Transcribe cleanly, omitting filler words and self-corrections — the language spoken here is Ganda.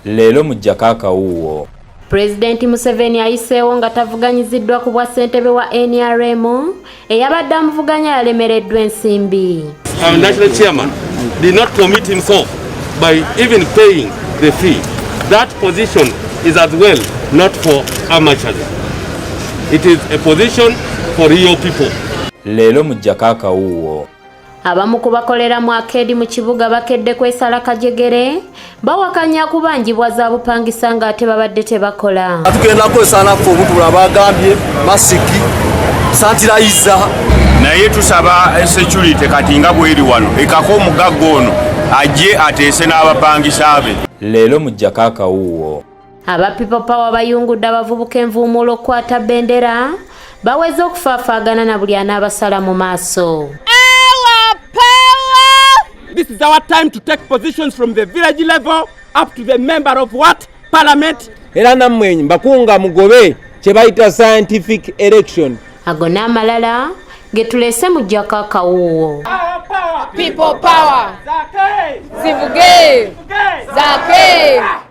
Leero mu Jakaka wuwo. President Museveni ayiseewo nga tavuganyiziddwa ku bwa ssentebe wa NRM eyabadde amuvuganya yalemereddwa ensimbi. Our national chairman did not commit himself by even paying the fee. That position is as well not for amateurs. It is a position for real people. Leero mu Jakaka wuwo. Abamu ku bakolera mu Arcade mu kibuga bakedde kwesala kajegere bawakanya kubanjibwa za bupangisa nga ate babadde tebakola. Atugenda kwesala ko obuntu abagambye masiki sanitizer naye tusaba security kati nga bweri wano ekako omugaggo ono ajje ateese n'abapangisa be. Leero mu Jakaka wuwo. Aba People Power bayungudde abavubuka envuumuulo okukwata bendera baweze okufaafaagana na buli anaabasala mu maaso. This is our time to take positions from the village level up to the member of what? Parliament. Era namwenyi bakunga mugobe kye bayita scientific election. Ago n'amalala ge tulese mu Jakaka wuwo. People power. Zivuge. Zake.